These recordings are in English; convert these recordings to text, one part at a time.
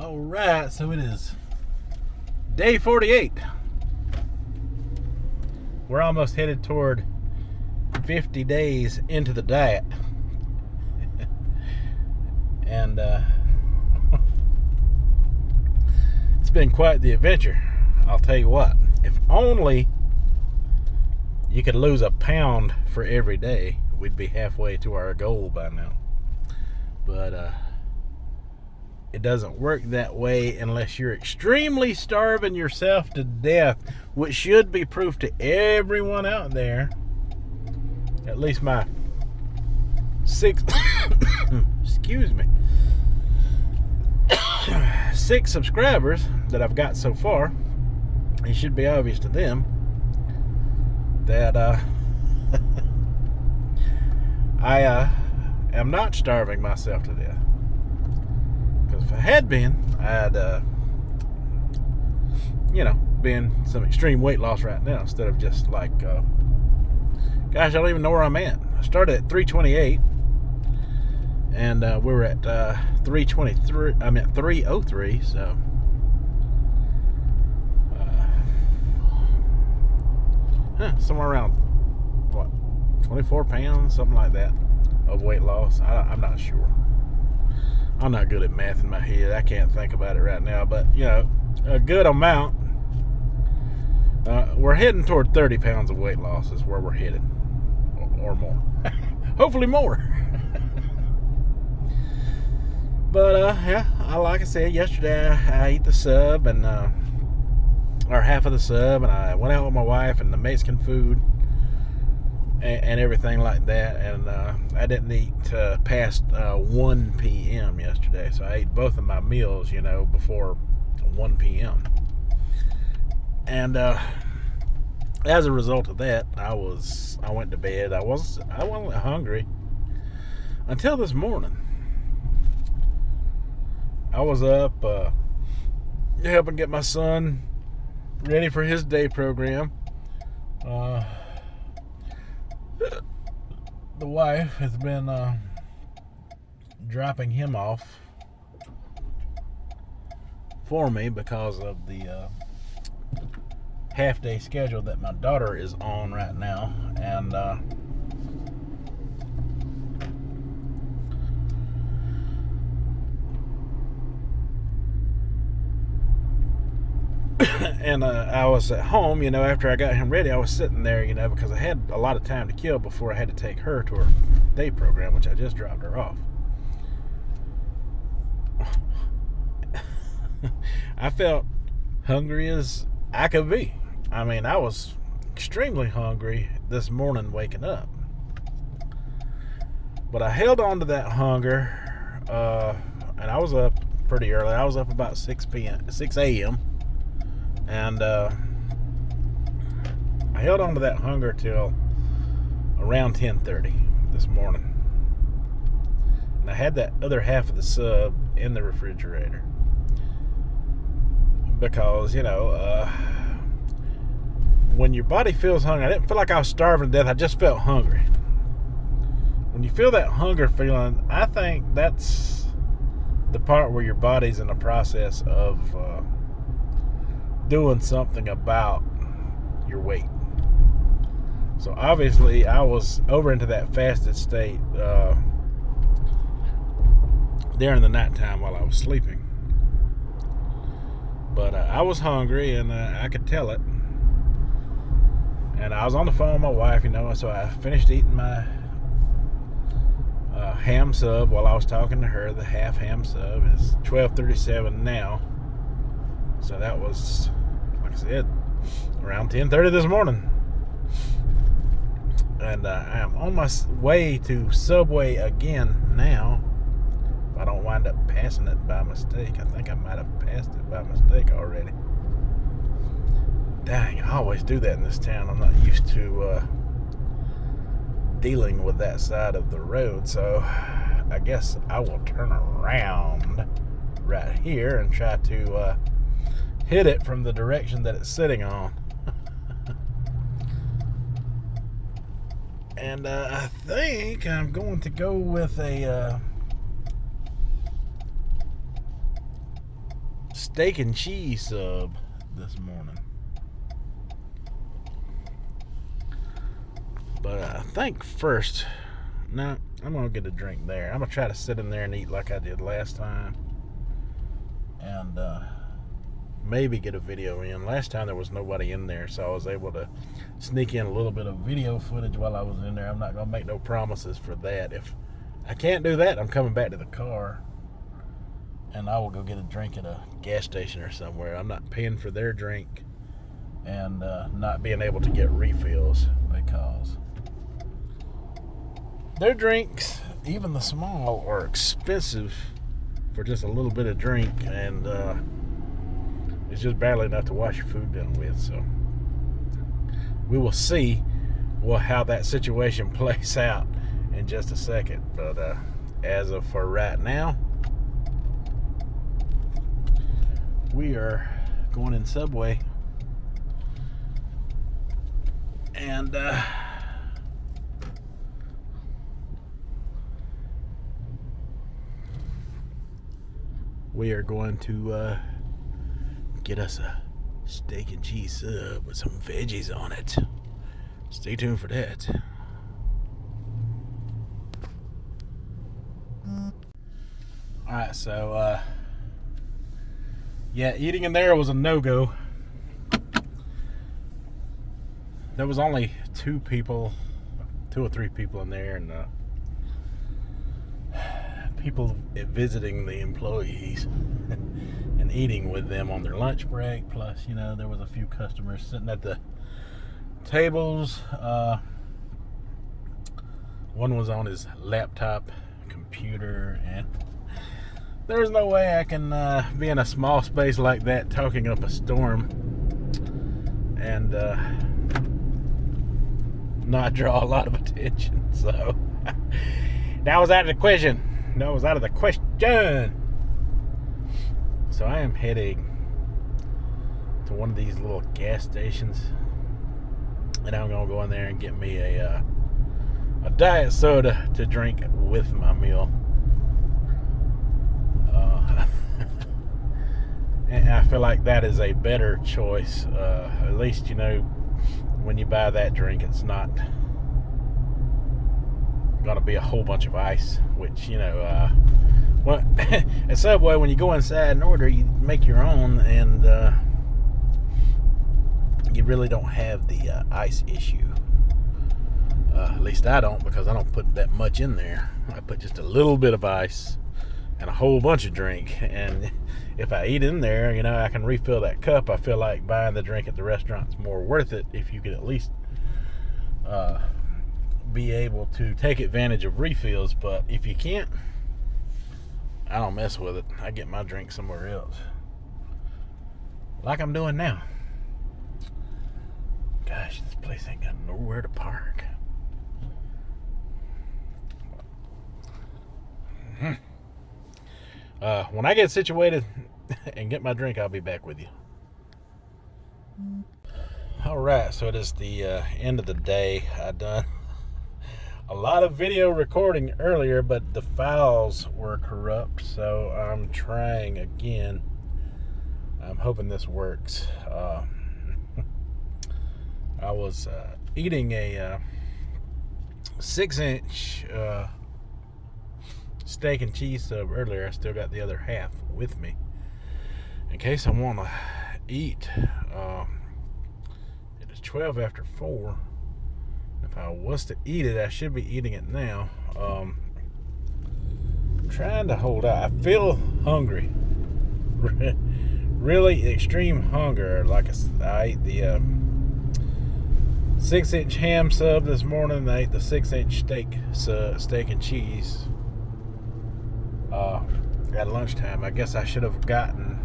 Alright, so it is day 48. We're almost headed toward 50 days into the diet. And it's been quite the adventure. I'll tell you what, if only you could lose a pound for every day, we'd be halfway to our goal by now. But it doesn't work that way unless you're extremely starving yourself to death, which should be proof to everyone out there. At least my six six subscribers that I've got so far. It should be obvious to them that I am not starving myself to death. Because if I had been, I'd be in some extreme weight loss right now instead of just like gosh, I don't even know where I'm at. I started at 328 and we're at 323. I'm at 303, so somewhere around 24 pounds, something like that, of weight loss. I'm not sure. I'm not good at math in my head. I can't think about it right now, but a good amount. We're heading toward 30 pounds of weight loss is where we're headed, or more. Hopefully more. But like I said yesterday, I ate the sub and or half of the sub, and I went out with my wife and the Mexican food and everything like that, and I didn't eat past 1 p.m. yesterday, so I ate both of my meals, before 1 p.m. And as a result of that, I went to bed. I wasn't hungry until this morning. I was up helping get my son ready for his day program. The wife has been dropping him off for me because of the half-day schedule that my daughter is on right now, and and I was at home, after I got him ready. I was sitting there, because I had a lot of time to kill before I had to take her to her day program, which I just dropped her off. I felt hungry as I could be. I mean, I was extremely hungry this morning waking up. But I held on to that hunger, and I was up pretty early. I was up about 6 a.m. And I held on to that hunger till around 10:30 this morning. And I had that other half of the sub in the refrigerator. Because, when your body feels hungry, I didn't feel like I was starving to death. I just felt hungry. When you feel that hunger feeling, I think that's the part where your body's in the process of doing something about your weight. So obviously I was over into that fasted state during the nighttime while I was sleeping. But I was hungry, and I could tell it. And I was on the phone with my wife, so I finished eating my ham sub while I was talking to her. The half ham sub is 12:37 now. So that was, like I said, around 10:30 this morning. And I am on my way to Subway again now. If I don't wind up passing it by mistake. I think I might have passed it by mistake already. Dang, I always do that in this town. I'm not used to dealing with that side of the road, so I guess I will turn around right here and try to hit it from the direction that it's sitting on. And I think I'm going to go with a steak and cheese sub this morning. But I think first, no, I'm going to get a drink there. I'm going to try to sit in there and eat like I did last time. And maybe get a video in. Last time there was nobody in there, so I was able to sneak in a little bit of video footage while I was in there. I'm not going to make no promises for that. If I can't do that, I'm coming back to the car and I will go get a drink at a gas station or somewhere. I'm not paying for their drink and not being able to get refills because their drinks, even the small, are expensive for just a little bit of drink, and it's just barely enough to wash your food down with. So we will see how that situation plays out in just a second. But as of for right now, we are going in Subway, and we are going to get us a steak and cheese sub with some veggies on it. Stay tuned for that. Alright, so yeah, eating in there was a no-go. There was only 2 or 3 people in there, and people visiting the employees and eating with them on their lunch break. Plus, there was a few customers sitting at the tables. One was on his laptop computer, and there's no way I can be in a small space like that talking up a storm and not draw a lot of attention. So that was out of the question. So I am heading to one of these little gas stations, and I'm gonna go in there and get me a diet soda to drink with my meal. And I feel like that is a better choice. At least, when you buy that drink, it's not gonna be a whole bunch of ice, which at Subway, when you go inside and order, you make your own, and you really don't have the ice issue. At least I don't, because I don't put that much in there. I put just a little bit of ice and a whole bunch of drink, and if I eat in there, I can refill that cup. I feel like buying the drink at the restaurant is more worth it if you could at least be able to take advantage of refills. But if you can't, I don't mess with it. I get my drink somewhere else, like I'm doing now. Gosh, this place ain't got nowhere to park. When I get situated and get my drink, I'll be back with you. Alright, so it is the end of the day. I done a lot of video recording earlier, but the files were corrupt, so I'm trying again. I'm hoping this works. I was eating a 6-inch steak and cheese sub earlier. I still got the other half with me in case I want to eat. It is 12 after 4. If I was to eat it, I should be eating it now. I'm trying to hold out. I feel hungry. Really extreme hunger. Like I ate the 6-inch ham sub this morning. I ate the 6-inch steak and cheese at lunchtime. I guess I should have gotten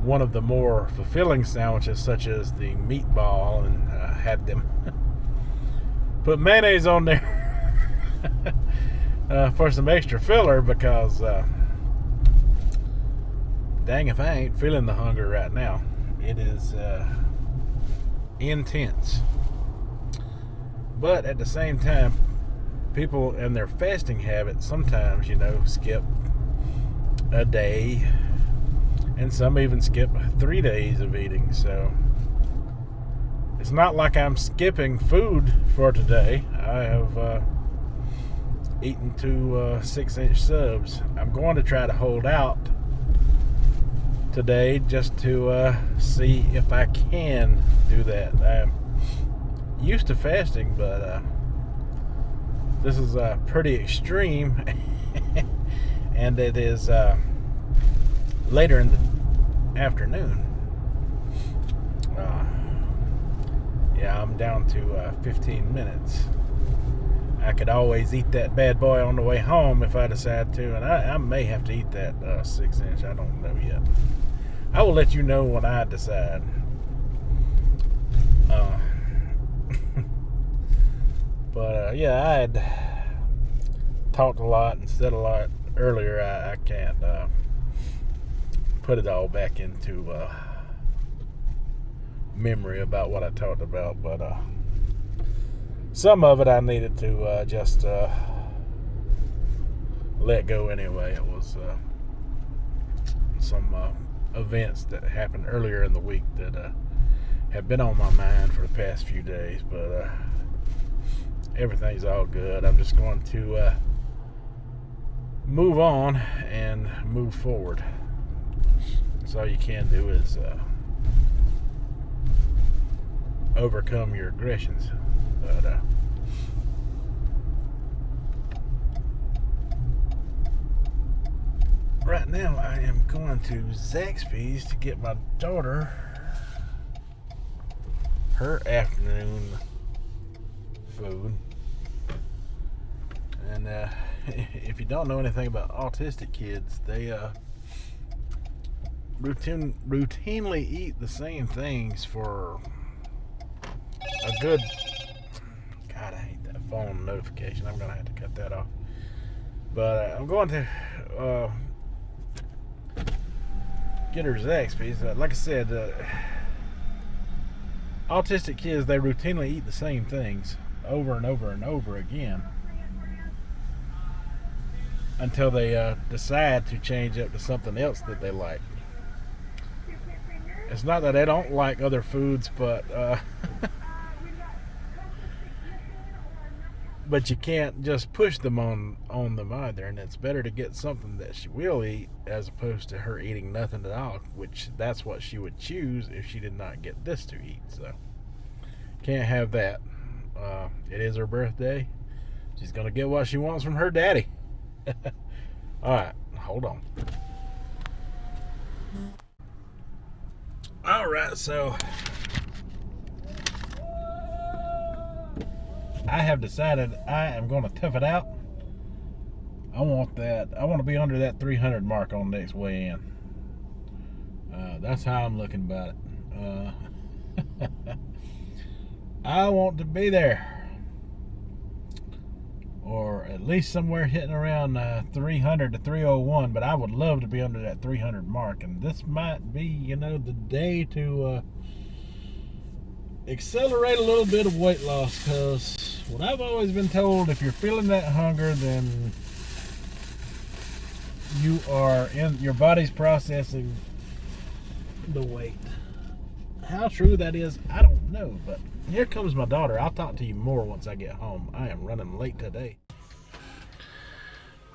one of the more fulfilling sandwiches, such as the meatball, and had them put mayonnaise on there for some extra filler, because dang if I ain't feeling the hunger right now. It is intense. But at the same time, people and their fasting habits sometimes, skip a day, and some even skip 3 days of eating. So it's not like I'm skipping food for today. I have eaten 2 6-inch subs. I'm going to try to hold out today just to see if I can do that. I'm used to fasting, but this is pretty extreme, and it is later in the afternoon. Yeah, I'm down to 15 minutes. I could always eat that bad boy on the way home if I decide to, and I may have to eat that 6-inch. I don't know yet. I will let you know when I decide. But yeah, I had talked a lot and said a lot earlier. I can't put it all back into memory about what I talked about, but some of it I needed to just let go anyway. It was some events that happened earlier in the week that have been on my mind for the past few days, but everything's all good. I'm just going to move on and move forward. So all you can do is overcome your aggressions. But right now I am going to Zaxby's to get my daughter her afternoon food. And if you don't know anything about autistic kids, they routinely eat the same things for a good... God, I hate that phone notification. I'm going to have to cut that off. But I'm going to get her Zaxby's. Like I said, autistic kids, they routinely eat the same things over and over and over again until they decide to change up to something else that they like. It's not that they don't like other foods, but but you can't just push them on them either, and it's better to get something that she will eat as opposed to her eating nothing at all, which that's what she would choose if she did not get this to eat. So can't have that. It is her birthday. She's gonna get what she wants from her daddy. Alright, hold on. Alright, so I have decided I am going to tough it out. I want to be under that 300 mark on next weigh in. That's how I'm looking about it. I want to be there, or at least somewhere hitting around 300 to 301, but I would love to be under that 300 mark, and this might be, the day to accelerate a little bit of weight loss, because what I've always been told, if you're feeling that hunger, then your body's processing the weight. How true that is, I don't know, but here comes my daughter. I'll talk to you more once I get home. I am running late today.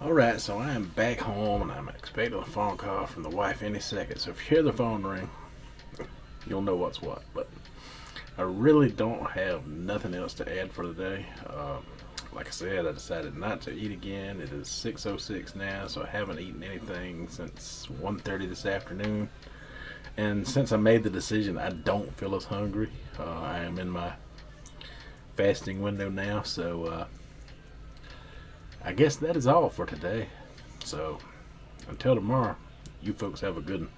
Alright, so I am back home, and I'm expecting a phone call from the wife any second. So if you hear the phone ring, you'll know what's what. But I really don't have nothing else to add for the day. Like I said, I decided not to eat again. It is 6:06 now, so I haven't eaten anything since 1:30 this afternoon. And since I made the decision, I don't feel as hungry. I am in my fasting window now, so I guess that is all for today. So until tomorrow, you folks have a good one.